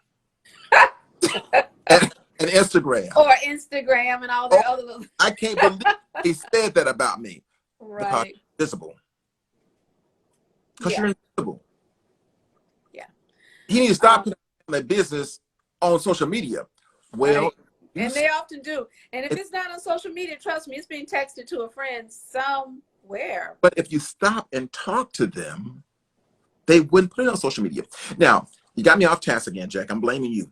S1: and Instagram.
S2: Or Instagram and all the other little...
S1: I can't believe they said that about me.
S2: Right.
S1: Because you're visible. Because you're invisible.
S2: Yeah.
S1: You need to stop putting their business on social media. Well,
S2: right. And they often do. And if it's not on social media, trust me, it's being texted to a friend somewhere.
S1: But if you stop and talk to them, they wouldn't put it on social media. Now, you got me off task again, Jack. I'm blaming you.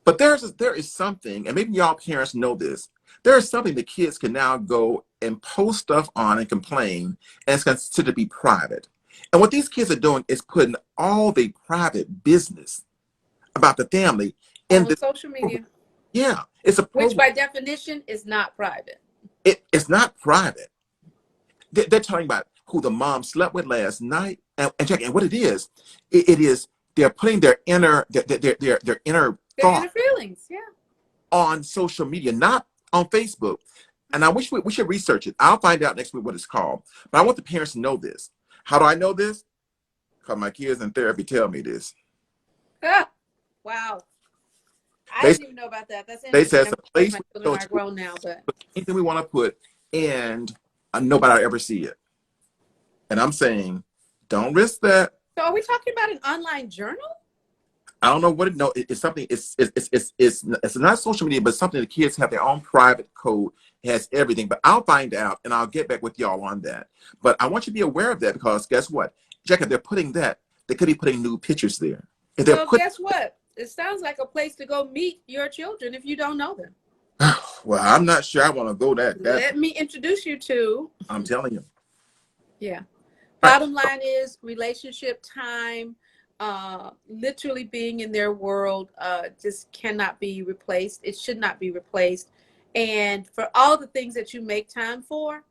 S1: But there is something, and maybe y'all parents know this, there is something the kids can now go and post stuff on and complain, and it's considered to be private. And what these kids are doing is putting all the private business about the family in the
S2: social media.
S1: Yeah, it's a program.
S2: Which by definition is not private.
S1: It's not private. They're talking about who the mom slept with last night, and check. And what it is they're putting their inner their inner
S2: Their
S1: thought
S2: inner feelings. Yeah.
S1: on social media, not on Facebook. And I wish we should research it. I'll find out next week what it's called. But I want the parents to know this. How do I know this? Because my kids in therapy tell me this.
S2: Ah, wow. I
S1: They
S2: didn't even know about that. That's
S1: they
S2: interesting.
S1: said
S2: I
S1: it's a
S2: mean,
S1: place
S2: my
S1: we
S2: children
S1: go
S2: are
S1: to,
S2: grown now, but
S1: anything we want to put, and nobody will ever see it. And I'm saying, don't risk that.
S2: so are we talking about an online journal?
S1: I don't know what it. No, it's something. It's not social media, but something the kids have their own private code. It has everything. But I'll find out and I'll get back with y'all on that. But I want you to be aware of that because guess what, Jack? If they're putting that, they could be putting nude pictures there. If they're
S2: Well,
S1: putting,
S2: guess what? It sounds like a place to go meet your children if you don't know them.
S1: well, I'm not sure I want to go that.
S2: Let me introduce you to.
S1: I'm telling you.
S2: Yeah.
S1: Right.
S2: Bottom line is relationship time, literally being in their world, just cannot be replaced. It should not be replaced. And for all the things that you make time for,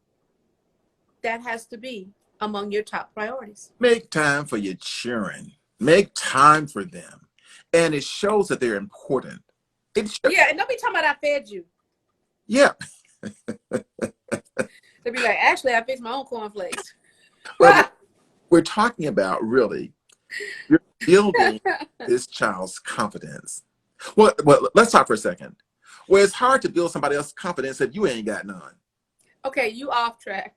S2: that has to be among your top priorities.
S1: Make time for your children. Make time for them, and it shows that they're important.
S2: Yeah, and don't be talking about I fed you.
S1: Yeah.
S2: They'll be like, actually, I fixed my own cornflakes.
S1: Well, we're talking about really, you're building this child's confidence. Well, let's talk for a second. Well, it's hard to build somebody else's confidence if you ain't got none.
S2: Okay, you off track.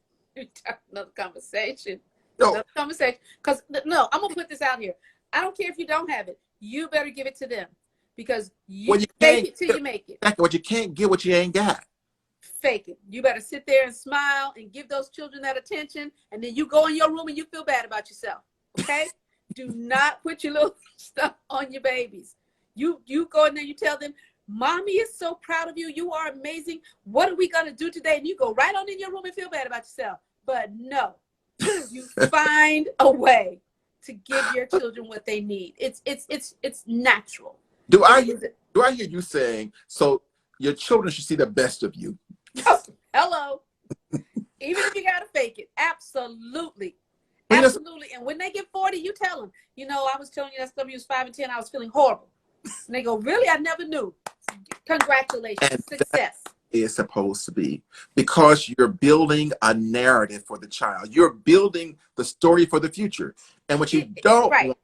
S2: Another conversation.
S1: No.
S2: Another conversation. Because, no, I'm going to put this out here. I don't care if you don't have it. You better give it to them. Because you fake it till you make it.
S1: What you can't get what you ain't got.
S2: Fake it. You better sit there and smile and give those children that attention, and then you go in your room and you feel bad about yourself. Okay? Do not put your little stuff on your babies. You go in there, you tell them, Mommy is so proud of you. You are amazing. What are we gonna do today? And you go right on in your room and feel bad about yourself. But no, you find a way to give your children what they need. It's natural.
S1: Do I hear you saying so your children should see the best of you?
S2: Hello. Even if you gotta fake it. Absolutely. Absolutely. And when they get 40, you tell them, I was telling you that stuff when you was 5 and 10, I was feeling horrible. And they go, really? I never knew. Congratulations. And success.
S1: Is supposed to be, because you're building a narrative for the child. You're building the story for the future. And what you don't
S2: right.
S1: want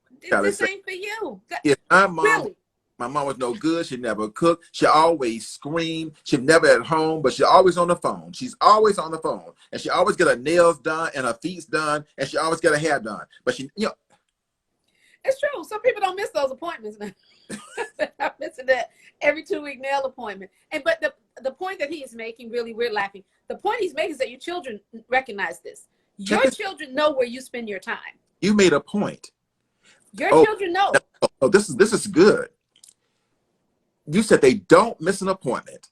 S2: this ain't for you.
S1: If
S2: Really?
S1: My mom was no good. She never cooked. She always screamed. She's never at home, but she's always on the phone. She's always on the phone. And she always get her nails done and her feet done. And she always get her hair done. But she,
S2: it's true. Some people don't miss those appointments now. I'm missing that every 2-week nail appointment. But the point that he is making, really, we're laughing. The point he's making is that your children recognize this. Your children know where you spend your time.
S1: You made a point.
S2: Your children know.
S1: Oh, this is good. You said they don't miss an appointment.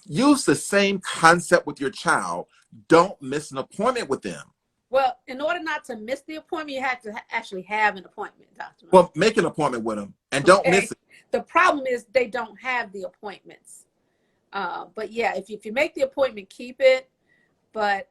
S1: Use the same concept with your child. Don't miss an appointment with them.
S2: Well, in order not to miss the appointment, you have to actually have an appointment, Dr.
S1: Well, make an appointment with them and don't miss it.
S2: The problem is they don't have the appointments. But yeah, if you make the appointment, keep it. But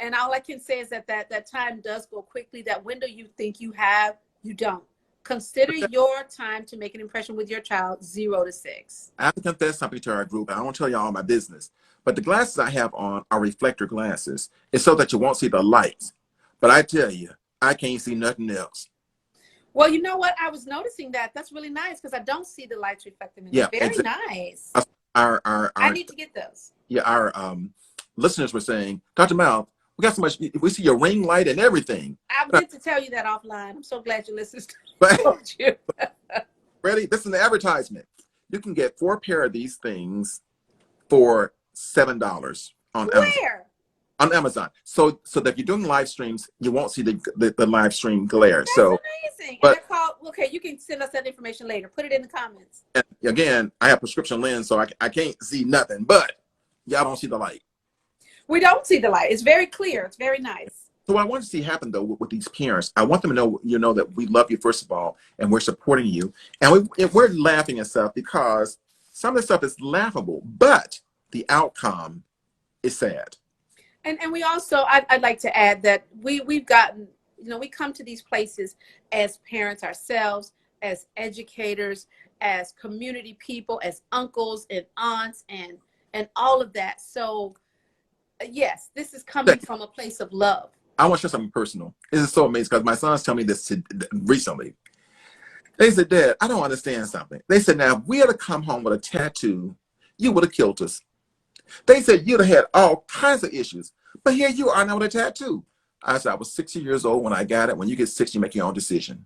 S2: and all I can say is that time does go quickly. That window you think you have, you don't. Consider your time to make an impression with your child 0 to 6.
S1: I have to confess something to our group. I don't want to tell you all my business. But the glasses I have on are reflector glasses. It's so that you won't see the lights. But I tell you, I can't see nothing else.
S2: Well, you know what? I was noticing that. That's really nice because I don't see the lights reflecting in it. Very nice.
S1: I
S2: need to get those.
S1: Yeah, our listeners were saying, Dr. Mal, we got so much. We see your ring light and everything.
S2: I meant to tell you that offline. I'm so glad you listened.
S1: But ready? This is an advertisement. You can get 4 pair of these things for $7 on Amazon.
S2: Where?
S1: On Amazon. So that if you're doing live streams, you won't see the live stream glare.
S2: That's
S1: so
S2: amazing.
S1: But,
S2: and they're called, okay, you can send us that information later. Put it in the comments.
S1: And again, I have prescription lens, so I can't see nothing. But y'all don't see the light.
S2: We don't see the light. It's very clear. It's very nice.
S1: So what I want to see happen though with these parents, I want them to know, that we love you first of all, and we're supporting you, and we're laughing at stuff because some of the stuff is laughable, but the outcome is sad.
S2: And we also, I'd like to add that we've gotten, you know, we come to these places as parents ourselves, as educators, as community people, as uncles and aunts, and all of that. So yes, this is coming from a place of love.
S1: I want to share something personal. This is so amazing because my sons tell me this recently. They said, Dad, I don't understand something. They said, now, if we had to come home with a tattoo, you would have killed us. They said you'd have had all kinds of issues. But here you are now with a tattoo. I said, I was 60 years old when I got it. When you get 60, you make your own decision.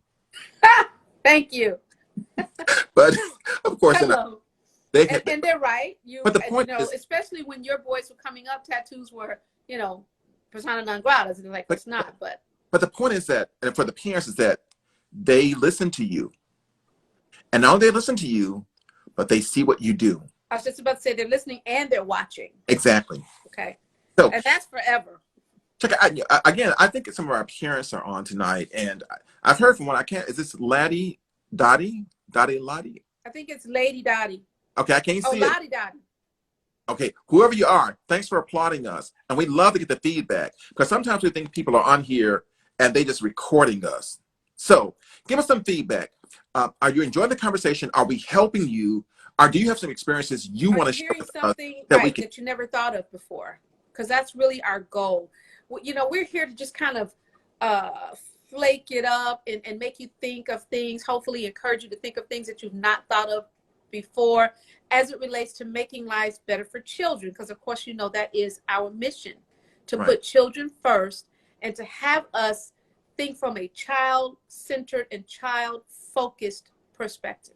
S2: Thank you.
S1: But of course,
S2: and they're right.
S1: But the point
S2: you know,
S1: is,
S2: especially when your boys were coming up, tattoos were, you know, persona non grata. And like, it's not.
S1: But the point is that, and for the parents, is that they listen to you. And now they listen to you, but they see what you do.
S2: I was just about to say they're listening and they're watching.
S1: Exactly.
S2: Okay.
S1: So,
S2: and that's forever.
S1: Check it. Again, I think some of our parents are on tonight, and I've heard from one. I can't. Is this Laddie Dottie? Dottie Lottie?
S2: I think it's Lady Dottie.
S1: Okay, I can't see it.
S2: Lottie Dottie.
S1: Okay, whoever you are, thanks for applauding us, and we love to get the feedback because sometimes we think people are on here and they just recording us. So, give us some feedback. Are you enjoying the conversation? Are we helping you? Or do you have some experiences you want to share with
S2: something
S1: us
S2: that you never thought of before? Because that's really our goal. You know, we're here to just kind of flake it up and make you think of things, hopefully encourage you to think of things that you've not thought of before as it relates to making lives better for children. Because, of course, you know, that is our mission, to put children first and to have us think from a child-centered and child-focused perspective.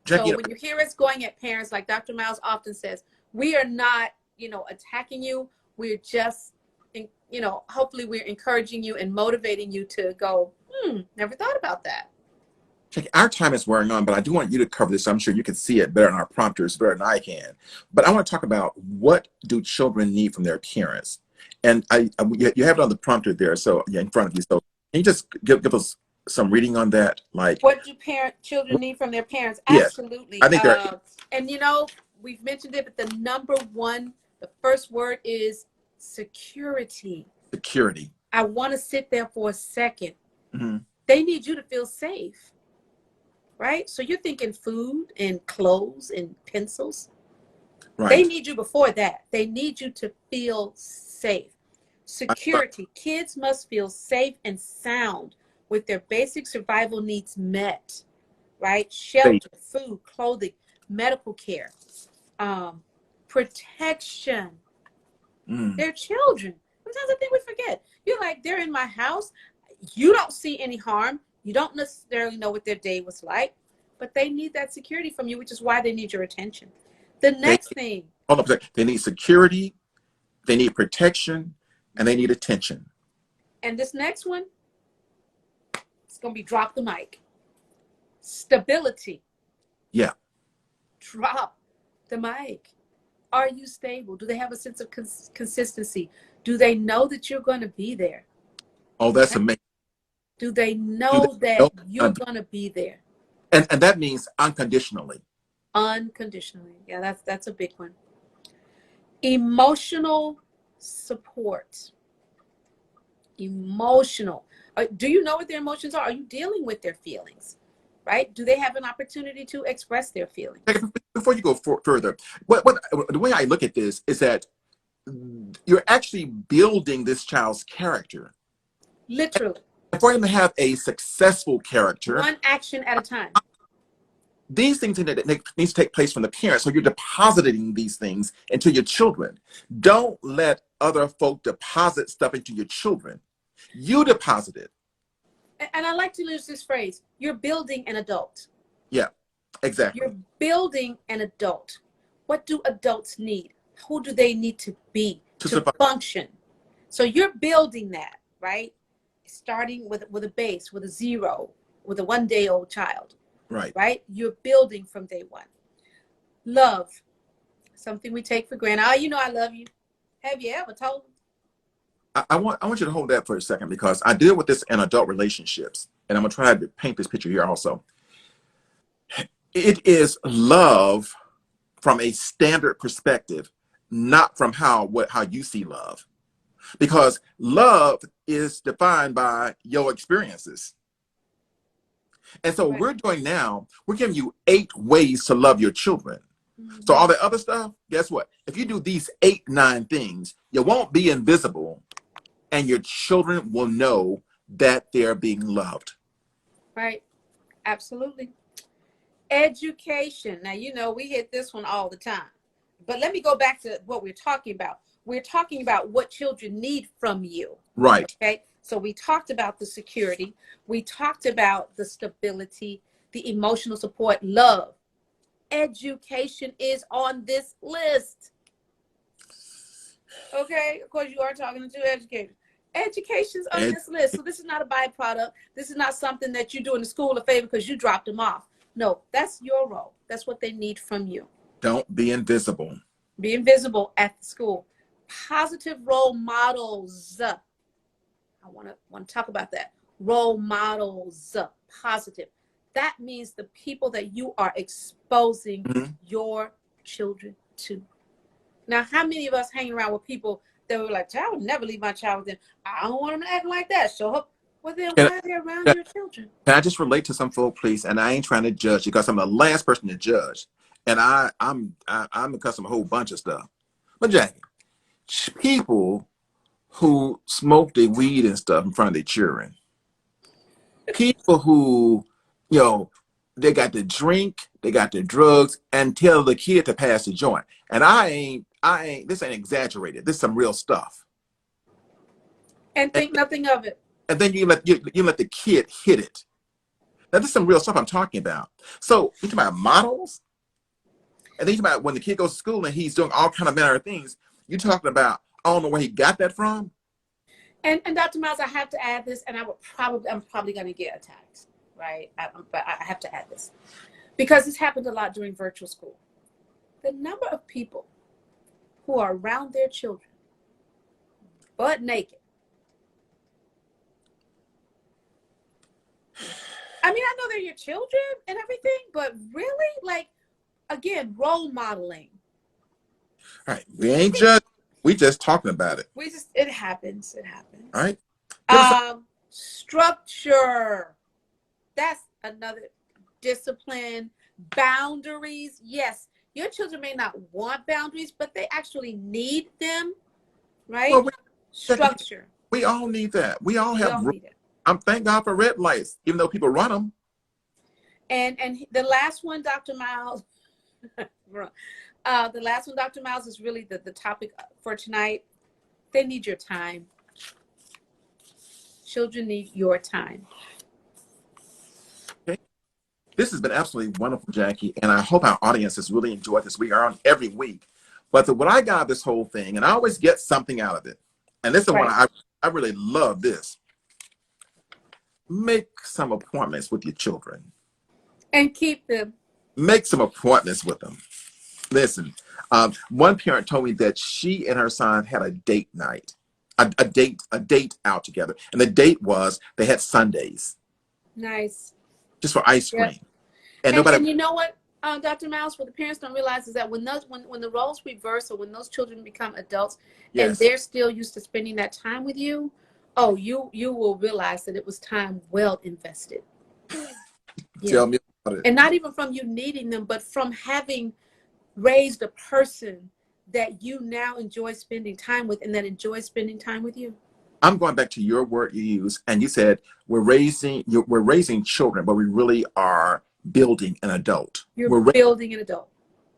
S1: Jackie,
S2: so when you hear us going at parents, like Dr. Miles often says, we are not, you know, attacking you. We're just, you know, hopefully we're encouraging you and motivating you to go, never thought about that.
S1: Jackie, our time is wearing on, but I do want you to cover this. I'm sure you can see it better in our prompters, better than I can. But I want to talk about, what do children need from their parents? And you have it on the prompter there, so in front of you. So can you just give us some reading on that? Like,
S2: what do children need from their parents?
S1: Yes,
S2: absolutely.
S1: I think
S2: and you know, we've mentioned it, but the number one, the first word is security. I want to sit there for a second. They need you to feel safe, right? So you're thinking food and clothes and pencils. They need you before that. They need you to feel safe. Security. Kids must feel safe and sound with their basic survival needs met, right? Shelter, food, clothing, medical care, protection. They're children. Sometimes I think we forget. You're like, they're in my house. You don't see any harm. You don't necessarily know what their day was like, but they need that security from you, which is why they need your attention. The next thing.
S1: Hold on a second. They need security, they need protection, and they need attention.
S2: And this next one, it's going to be drop the mic. Stability.
S1: Yeah.
S2: Drop the mic. Are you stable? Do they have a sense of consistency? Do they know that you're going to be there?
S1: Oh, that's amazing.
S2: Do they know that you're going to be there?
S1: And that means unconditionally.
S2: Unconditionally. Yeah, that's a big one. Emotional support. Emotional. Do you know what their emotions are? Are you dealing with their feelings? Right? Do they have an opportunity to express their feelings?
S1: Before you go further, the way I look at this is that you're actually building this child's character.
S2: Literally.
S1: And for him to have a successful character,
S2: one action at a time.
S1: These things that needs to take place from the parents. So you're depositing these things into your children. Don't let other folk deposit stuff into your children. You deposit it.
S2: And I like to use this phrase, you're building an adult.
S1: Yeah, exactly.
S2: You're building an adult. What do adults need? Who do they need to be to function? So you're building that, right? Starting with a base, with a 0, with a 1-day-old child. Right? You're building from day one. Love, something we take for granted. Oh, you know I love you. Have you ever told them?
S1: I want you to hold that for a second, because I deal with this in adult relationships, and I'm gonna try to paint this picture here also. It is love from a standard perspective, not from how you see love. because love is defined by your experiences. And so
S2: Right.
S1: we're doing now, we're giving you 8 ways to love your children. So all the other stuff, guess what? If you do these 8, 9 things, you won't be invisible, and your children will know that they're being loved.
S2: Right. Absolutely. Education. Now, you know, we hit this one all the time. But let me go back to what we're talking about. We're talking about what children need from you.
S1: Right.
S2: Okay. So we talked about the security. We talked about the stability, the emotional support, love. Education is on this list. Okay. Of course, you are talking to educators. Education's on this list. So this is not a byproduct. This is not something that you're doing the school a favor because you dropped them off. No, that's your role. That's what they need from you.
S1: Don't be invisible.
S2: Be invisible at the school. Positive role models. I want to talk about that. Role models. Positive. That means the people that you are exposing your children to. Now, how many of us hang around with people that were like, I would never leave my child with them. I don't want them to act like that. So, well, then why are they around your children?
S1: Can I just relate to some folk, please? And I ain't trying to judge because I'm the last person to judge. And I'm accustomed to a whole bunch of stuff. But Jackie, people who smoke their weed and stuff in front of their children, people who, you know, they got the drink, they got the drugs, and tell the kid to pass the joint. And this ain't exaggerated. This is some real stuff.
S2: And think nothing of it.
S1: And then you let the kid hit it. Now, this is some real stuff I'm talking about. So you talking about models, and then you talking about when the kid goes to school and he's doing all kind of manner of things. You talking about, I don't know where he got that from.
S2: And Dr. Miles, I have to add this, and I'm probably going to get attacked, right? But I have to add this because this happened a lot during virtual school. The number of people who are around their children, butt naked. I mean, I know they're your children and everything, but really, like, again, role modeling.
S1: All right, we ain't just, we just talking about it.
S2: It happens. It happens.
S1: All right.
S2: Structure. That's another. Discipline. Boundaries. Yes, your children may not want boundaries, but they actually need them, right?
S1: Well,
S2: Structure.
S1: We all need that. We all have.
S2: Need it.
S1: Thank God for red lights, even though people run them.
S2: And the last one, Dr. Miles. The last one, Dr. Miles, is really the topic for tonight. They need your time. Children need your time.
S1: Okay. This has been absolutely wonderful, Jackie, and I hope our audience has really enjoyed this. We are on every week. But what I got this whole thing, and I always get something out of it, and this is one I really love this. Make some appointments with your children.
S2: And keep them.
S1: Make some appointments with them. Listen, one parent told me that she and her son had a date night, a date out together. And the date was they had Sundays.
S2: Nice. Just
S1: for ice cream.
S2: Yep. And you know what, Dr. Miles, what the parents don't realize is that when the roles reverse or when those children become adults and they're still used to spending that time with you, you will realize that it was time well invested.
S1: Tell me about it.
S2: And not even from you needing them, but from having raised a person that you now enjoy spending time with and that enjoys spending time with you.
S1: I'm going back to your word you used, and you said we're raising children, but we really are building an adult.
S2: We're building an adult.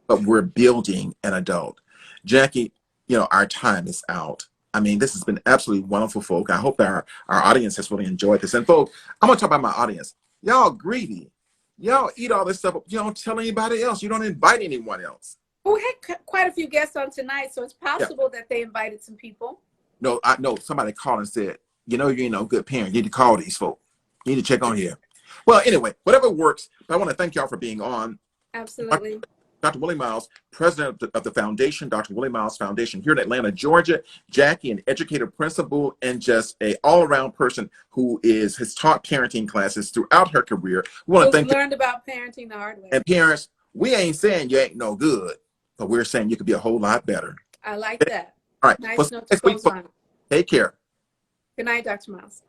S1: But we're building an adult. Jackie, our time is out. I mean, this has been absolutely wonderful, folk. I hope our audience has really enjoyed this. And, folk, I'm going to talk about my audience. Y'all greedy. Y'all eat all this stuff. You don't tell anybody else. You don't invite anyone else.
S2: Well, we had quite a few guests on tonight, so it's possible that they invited some people.
S1: No, I know somebody called and said, you ain't no good parent. You need to call these folk. You need to check on here. Well, anyway, whatever works. But I want to thank y'all for being on.
S2: Absolutely.
S1: Dr. Willie Miles, president of the foundation, Dr. Willie Miles Foundation here in Atlanta, Georgia. Jackie, an educator, principal, and just a all-around person who has taught parenting classes throughout her career. We want to thank
S2: learned about parenting the hard way.
S1: And parents, we ain't saying you ain't no good, but we're saying you could be a whole lot better.
S2: I like that.
S1: All right.
S2: Nice note to close on.
S1: Take care.
S2: Good night, Dr. Miles.